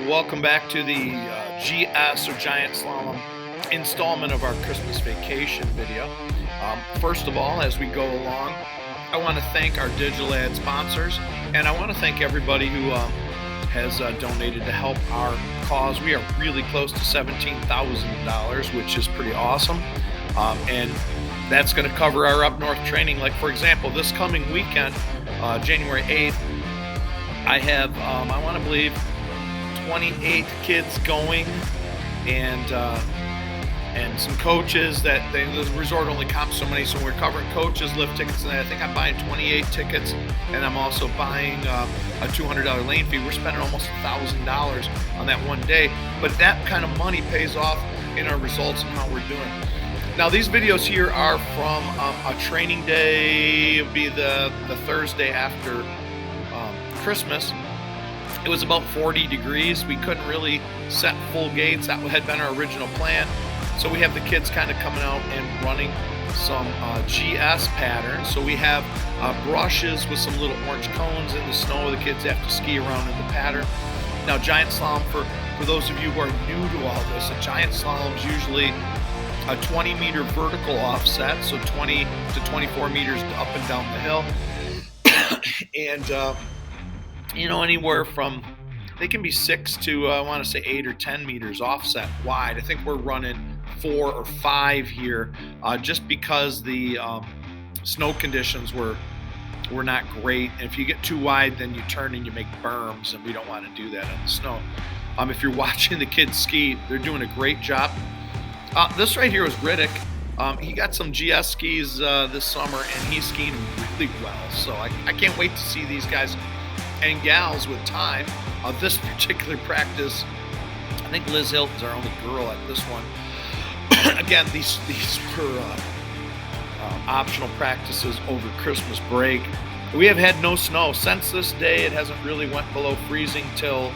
Welcome back to the GS or Giant Slalom installment of our Christmas vacation video. First of all, as we go along, I want to thank our digital ad sponsors, and I want to thank everybody who has donated to help our cause. We are really close to $17,000, which is pretty awesome, and that's going to cover our up north training. Like, for example, this coming weekend, January 8th, I have, I want to believe, 28 kids going, and some coaches that the resort only comps so many, so we're covering coaches, lift tickets, and I think I'm buying 28 tickets, and I'm also buying a $200 lane fee. We're spending almost $1,000 on that one day, but that kind of money pays off in our results and how we're doing. Now, these videos here are from a training day. It'll be the Thursday after Christmas. It was about 40 degrees. We couldn't really set full gates. That had been our original plan. So we have the kids kind of coming out and running some GS patterns. So we have brushes with some little orange cones in the snow. The kids have to ski around in the pattern. Now, Giant Slalom, for those of you who are new to all this, a Giant Slalom is usually a 20-meter vertical offset, so 20 to 24 meters up and down the hill. And anywhere from, they can be 6 to I want to say 8 or 10 meters offset wide. I think we're running 4 or 5 here, just because the snow conditions were not great. And if you get too wide, then you turn and you make berms, and we don't want to do that in the snow. If you're watching the kids ski, they're doing a great job. This right here is Riddick. He got some GS skis this summer, and he's skiing really well. So I can't wait to see these guys and gals with time. This particular practice, I think Liz Hilton's our only girl at this one. Again, these were optional practices over Christmas break. We have had no snow since this day. It hasn't really went below freezing till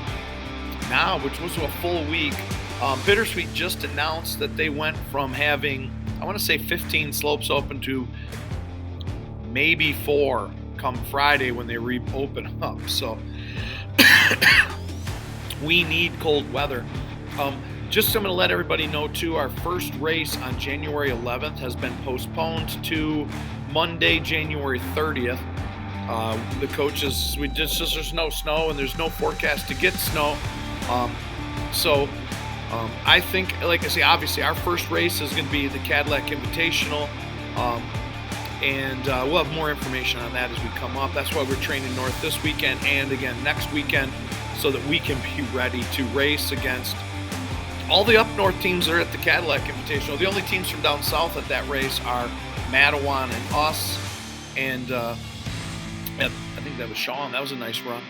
now, which was a full week. Bittersweet just announced that they went from having, I want to say 15 slopes open to maybe 4 come Friday when they reopen up. So we need cold weather. Just I'm going to let everybody know too, our first race on January 11th has been postponed to Monday, January 30th. The coaches, there's no snow and there's no forecast to get snow. I think, like I say, obviously our first race is going to be the Cadillac Invitational. And we'll have more information on that as we come up. That's why we're training north this weekend and again next weekend, so that we can be ready to race against all the up north teams that are at the Cadillac Invitational. The only teams from down south at that race are Mattawan and us, and I think that was Sean. That was a nice run.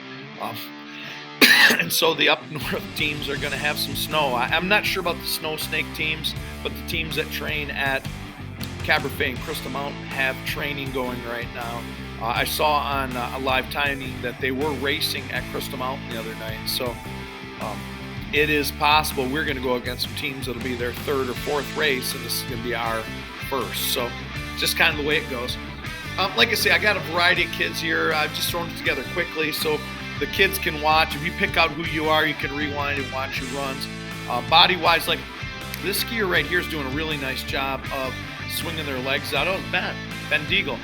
And so the up north teams are going to have some snow. I'm not sure about the Snow Snake teams, but the teams that train at Cabernet and Crystal Mountain have training going right now. I saw on a live timing that they were racing at Crystal Mountain the other night. So it is possible we're going to go against some teams that'll be their third or fourth race, and this is going to be our first. So just kind of the way it goes. Like I say, I got a variety of kids here. I've just thrown it together quickly so the kids can watch. If you pick out who you are, you can rewind and watch who runs. Body-wise, like this skier right here is doing a really nice job of swinging their legs out. Oh, it's Ben Deagle.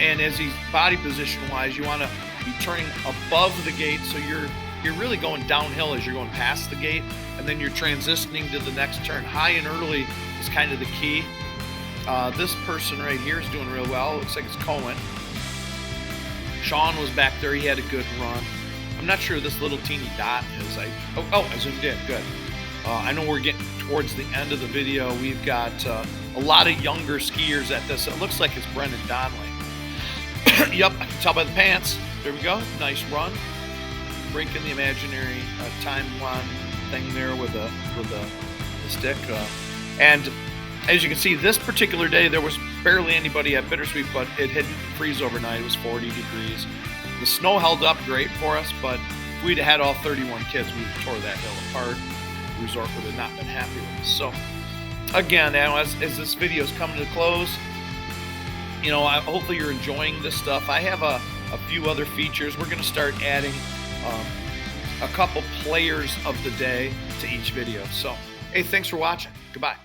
And as he's body position-wise, you want to be turning above the gate, so you're really going downhill as you're going past the gate, and then you're transitioning to the next turn. High and early is kind of the key. This person right here is doing real well. Looks like it's Cohen. Sean was back there. He had a good run. I'm not sure who this little teeny dot is. I zoomed in. Good. I know we're getting towards the end of the video. We've got a lot of younger skiers at this. It looks like it's Brendan Donnelly. Yep, I can tell by the pants. There we go. Nice run. Breaking the imaginary timeline thing there with the stick. And as you can see, this particular day, there was barely anybody at Bittersweet, but it didn't freeze overnight. It was 40 degrees. The snow held up great for us, but if we'd had all 31 kids, we'd have tore that hill apart. The resort would have not been happy with us. So, again, now as this video is coming to a close, hopefully you're enjoying this stuff. I have a few other features. We're going to start adding a couple players of the day to each video. So, hey, thanks for watching. Goodbye.